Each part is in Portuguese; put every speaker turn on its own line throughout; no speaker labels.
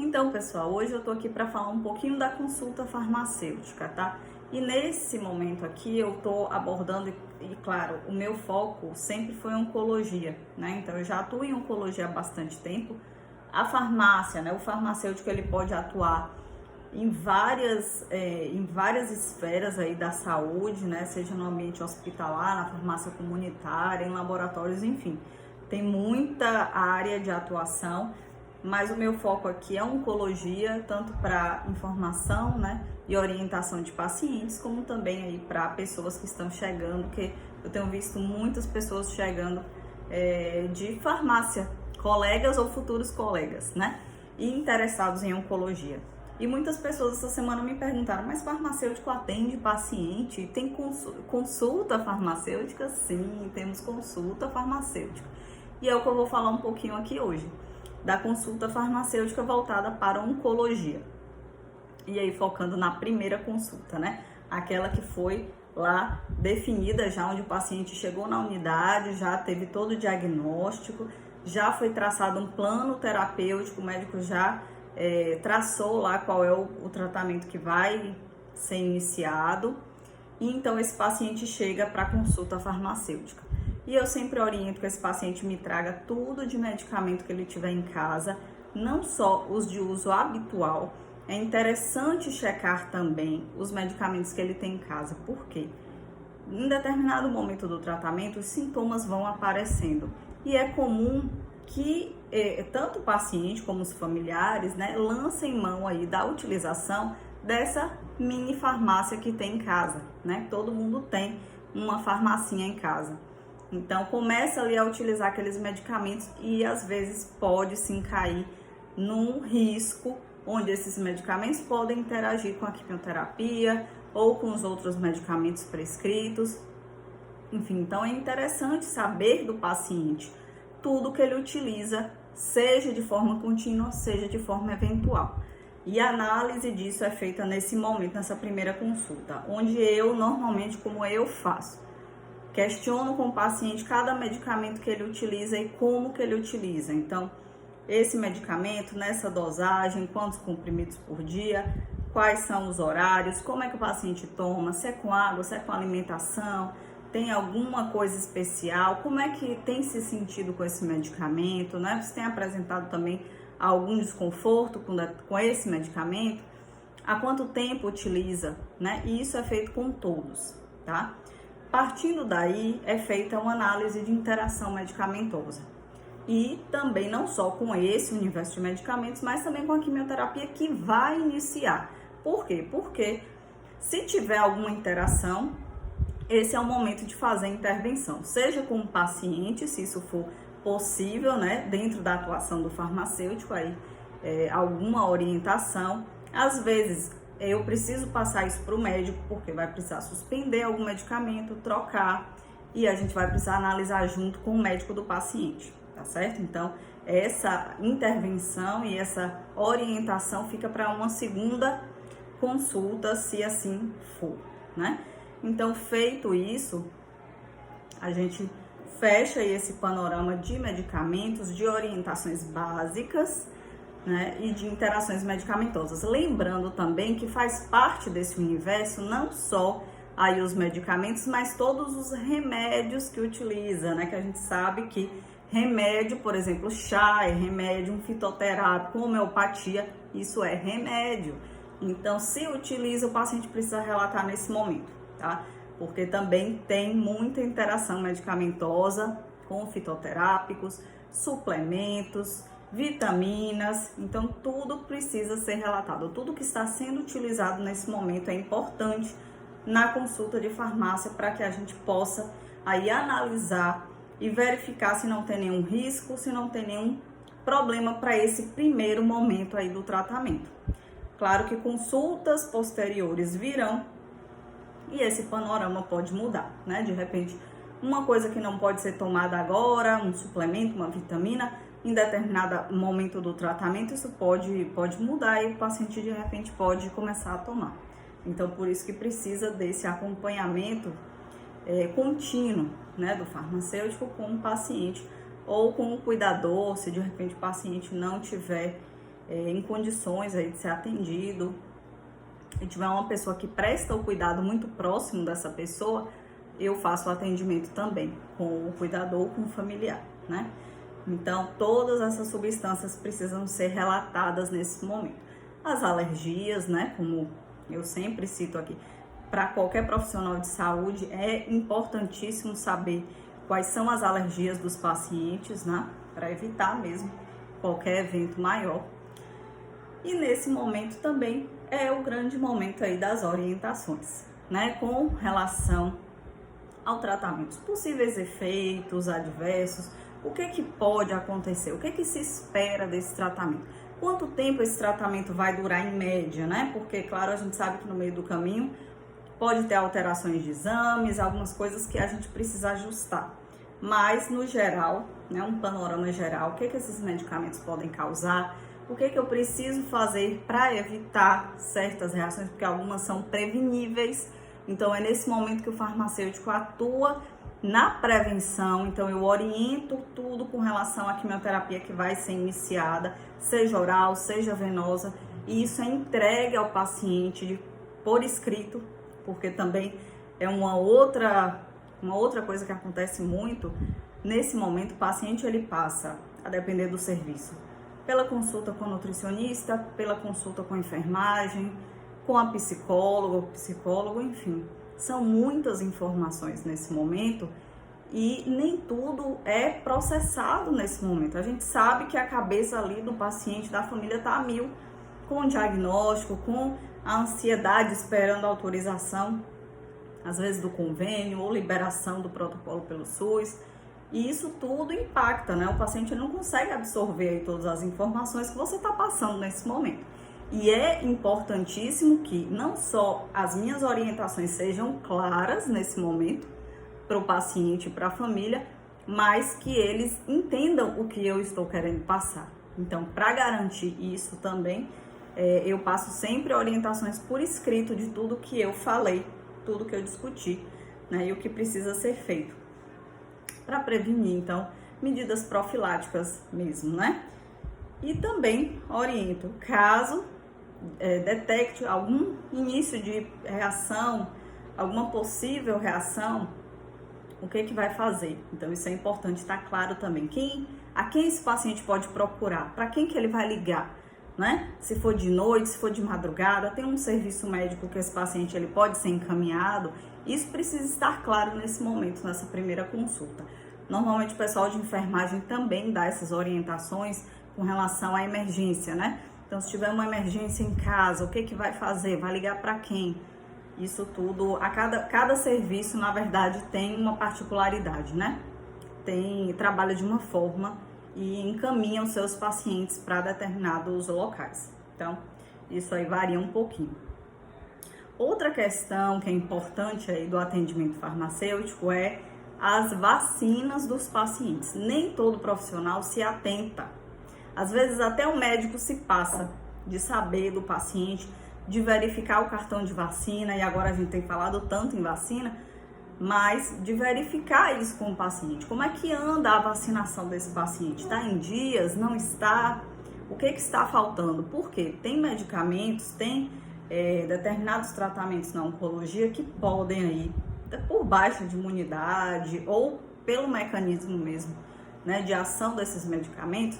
Então, pessoal, hoje eu tô aqui para falar um pouquinho da consulta farmacêutica, tá? E nesse momento aqui eu tô abordando, claro, o meu foco sempre foi oncologia, né? Então eu já atuo em oncologia há bastante tempo. A farmácia, né? O farmacêutico ele pode atuar em várias esferas aí da saúde, né? Seja no ambiente hospitalar, na farmácia comunitária, em laboratórios, enfim. Tem muita área de atuação, mas o meu foco aqui é oncologia, tanto para informação, né, e orientação de pacientes, como também aí para pessoas que estão chegando, que eu tenho visto muitas pessoas chegando de farmácia, colegas ou futuros colegas, né, e interessados em oncologia. E muitas pessoas essa semana me perguntaram, mas farmacêutico atende paciente? Tem consulta farmacêutica? Sim, temos consulta farmacêutica. E é o que eu vou falar um pouquinho aqui hoje, da consulta farmacêutica voltada para oncologia. E aí focando na primeira consulta, né? Aquela que foi lá definida já, onde o paciente chegou na unidade, já teve todo o diagnóstico, já foi traçado um plano terapêutico, o médico já traçou lá qual é o tratamento que vai ser iniciado. E então esse paciente chega para consulta farmacêutica. E eu sempre oriento que esse paciente me traga tudo de medicamento que ele tiver em casa, não só os de uso habitual. É interessante checar também os medicamentos que ele tem em casa, porque em determinado momento do tratamento os sintomas vão aparecendo. E é comum que tanto o paciente como os familiares, né, lancem mão aí da utilização dessa mini farmácia que tem em casa, né? Todo mundo tem uma farmacinha em casa. Então começa ali a utilizar aqueles medicamentos e às vezes pode sim cair num risco onde esses medicamentos podem interagir com a quimioterapia ou com os outros medicamentos prescritos. Enfim, então é interessante saber do paciente tudo que ele utiliza, seja de forma contínua, seja de forma eventual. E a análise disso é feita nesse momento, nessa primeira consulta, onde eu normalmente, como eu faço, questiono com o paciente cada medicamento que ele utiliza e como que ele utiliza. Então, esse medicamento, nessa dosagem, quantos comprimidos por dia, quais são os horários, como é que o paciente toma, se é com água, se é com alimentação, tem alguma coisa especial, como é que tem se sentido com esse medicamento, né? Você tem apresentado também algum desconforto com esse medicamento, há quanto tempo utiliza, né? E isso é feito com todos, tá? Partindo daí, é feita uma análise de interação medicamentosa. E também não só com esse universo de medicamentos, mas também com a quimioterapia que vai iniciar. Por quê? Porque se tiver alguma interação, esse é o momento de fazer a intervenção, seja com o paciente, se isso for possível, né, dentro da atuação do farmacêutico, aí alguma orientação. Às vezes eu preciso passar isso para o médico, porque vai precisar suspender algum medicamento, trocar, e a gente vai precisar analisar junto com o médico do paciente, tá certo? Então, essa intervenção e essa orientação fica para uma segunda consulta, se assim for, né? Então, feito isso, a gente fecha esse panorama de medicamentos, de orientações básicas, né, e de interações medicamentosas. Lembrando também que faz parte desse universo não só aí os medicamentos, mas todos os remédios que utiliza, né, que a gente sabe que remédio, por exemplo, chá é remédio, um fitoterápico, homeopatia, isso é remédio. Então, se utiliza, o paciente precisa relatar nesse momento, tá? Porque também tem muita interação medicamentosa com fitoterápicos, suplementos, vitaminas, então tudo precisa ser relatado. Tudo que está sendo utilizado nesse momento é importante na consulta de farmácia para que a gente possa aí analisar e verificar se não tem nenhum risco, se não tem nenhum problema para esse primeiro momento aí do tratamento. Claro que consultas posteriores virão e esse panorama pode mudar, né? De repente, uma coisa que não pode ser tomada agora, um suplemento, uma vitamina, em determinado momento do tratamento, isso pode mudar e o paciente de repente pode começar a tomar. Então, por isso que precisa desse acompanhamento contínuo, né, do farmacêutico com o paciente ou com o cuidador, se de repente o paciente não tiver em condições aí de ser atendido, e tiver uma pessoa que presta o cuidado muito próximo dessa pessoa, eu faço o atendimento também com o cuidador ou com o familiar, né? Então, todas essas substâncias precisam ser relatadas nesse momento. As alergias, né, como eu sempre cito aqui, para qualquer profissional de saúde é importantíssimo saber quais são as alergias dos pacientes, né, para evitar mesmo qualquer evento maior. E nesse momento também é o grande momento aí das orientações, né, com relação ao tratamento, os possíveis efeitos adversos, o que pode acontecer, o que se espera desse tratamento, quanto tempo esse tratamento vai durar em média, né? Porque, claro, a gente sabe que no meio do caminho pode ter alterações de exames, algumas coisas que a gente precisa ajustar. Mas, no geral, né, um panorama geral, o que esses medicamentos podem causar, o que eu preciso fazer para evitar certas reações, porque algumas são preveníveis. Então, é nesse momento que o farmacêutico atua na prevenção. Então, eu oriento tudo com relação à quimioterapia que vai ser iniciada, seja oral, seja venosa, e isso é entregue ao paciente por escrito, porque também é uma outra coisa que acontece muito. Nesse momento, o paciente ele passa, a depender do serviço, pela consulta com o nutricionista, pela consulta com a enfermagem, com a psicóloga, psicólogo, enfim. São muitas informações nesse momento e nem tudo é processado nesse momento. A gente sabe que a cabeça ali do paciente, da família, está a mil, com o diagnóstico, com a ansiedade esperando a autorização, às vezes do convênio ou liberação do protocolo pelo SUS. E isso tudo impacta, né? O paciente não consegue absorver aí todas as informações que você está passando nesse momento. E é importantíssimo que não só as minhas orientações sejam claras nesse momento para o paciente e para a família, mas que eles entendam o que eu estou querendo passar. Então, para garantir isso também, eu passo sempre orientações por escrito de tudo que eu falei, tudo que eu discuti, né, e o que precisa ser feito para prevenir, então, medidas profiláticas mesmo, né? E também oriento, caso detecte algum início de reação, alguma possível reação, o que vai fazer. Então, isso é importante estar claro também. A quem esse paciente pode procurar? Para quem que ele vai ligar? Né? Se for de noite, se for de madrugada, tem um serviço médico que esse paciente ele pode ser encaminhado. Isso precisa estar claro nesse momento, nessa primeira consulta. Normalmente o pessoal de enfermagem também dá essas orientações com relação à emergência, né? Então, se tiver uma emergência em casa, o que vai fazer? Vai ligar para quem? Isso tudo, cada serviço, na verdade, tem uma particularidade, né? Trabalha de uma forma e encaminha os seus pacientes para determinados locais. Então, isso aí varia um pouquinho. Outra questão que é importante aí do atendimento farmacêutico é as vacinas dos pacientes. Nem todo profissional se atenta. Às vezes até o médico se passa de saber do paciente, de verificar o cartão de vacina, e agora a gente tem falado tanto em vacina, mas de verificar isso com o paciente. Como é que anda a vacinação desse paciente? Está em dias? Não está? O que está faltando? Porque tem medicamentos, tem determinados tratamentos na oncologia que podem aí, por baixa de imunidade ou pelo mecanismo mesmo, né, de ação desses medicamentos,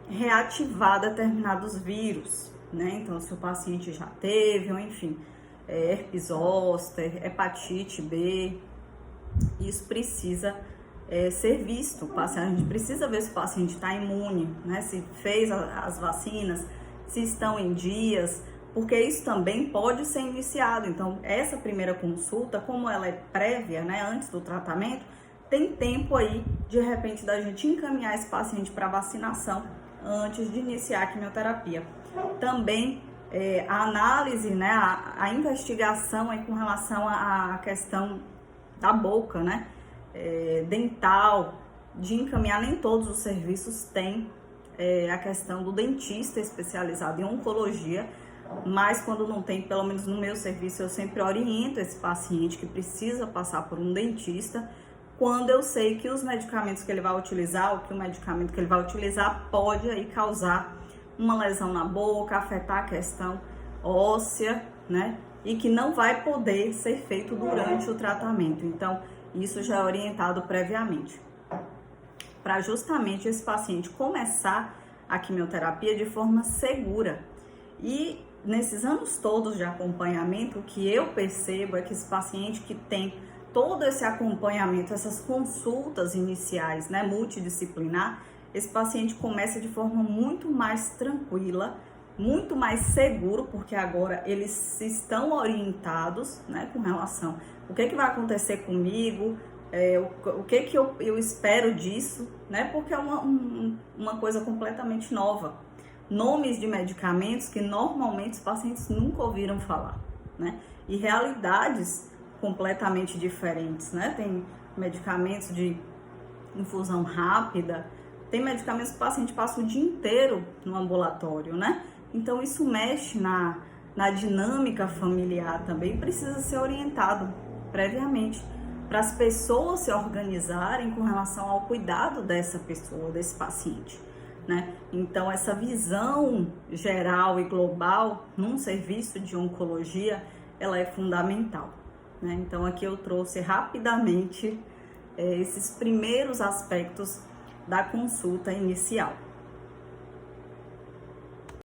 reativar determinados vírus, né? Então, se o paciente já teve, ou enfim, herpes zoster, hepatite B, isso precisa ser visto. A gente precisa ver se o paciente está imune, né? Se fez as vacinas, se estão em dias, porque isso também pode ser iniciado. Então, essa primeira consulta, como ela é prévia, né, antes do tratamento, tem tempo aí, de repente, da gente encaminhar esse paciente para vacinação antes de iniciar a quimioterapia. Também a análise, né, a investigação aí com relação à questão da boca, né, dental, de encaminhar. Nem todos os serviços têm a questão do dentista especializado em oncologia, mas quando não tem, pelo menos no meu serviço, eu sempre oriento esse paciente que precisa passar por um dentista, quando eu sei que os medicamentos que ele vai utilizar, ou que o medicamento que ele vai utilizar pode aí causar uma lesão na boca, afetar a questão óssea, né? E que não vai poder ser feito durante o tratamento. Então, isso já é orientado previamente, para justamente esse paciente começar a quimioterapia de forma segura. E nesses anos todos de acompanhamento, o que eu percebo é que esse paciente que tem todo esse acompanhamento, essas consultas iniciais, né, multidisciplinar, esse paciente começa de forma muito mais tranquila, muito mais seguro, porque agora eles estão orientados, né, com relação ao que vai acontecer comigo, o que eu espero disso, né, porque é uma coisa completamente nova. Nomes de medicamentos que normalmente os pacientes nunca ouviram falar, né, e realidades completamente diferentes, né, tem medicamentos de infusão rápida, tem medicamentos que o paciente passa o dia inteiro no ambulatório, né? Então isso mexe na dinâmica familiar também, precisa ser orientado previamente para as pessoas se organizarem com relação ao cuidado dessa pessoa, desse paciente, né? Então essa visão geral e global num serviço de oncologia, ela é fundamental, né? Então aqui eu trouxe rapidamente esses primeiros aspectos da consulta inicial.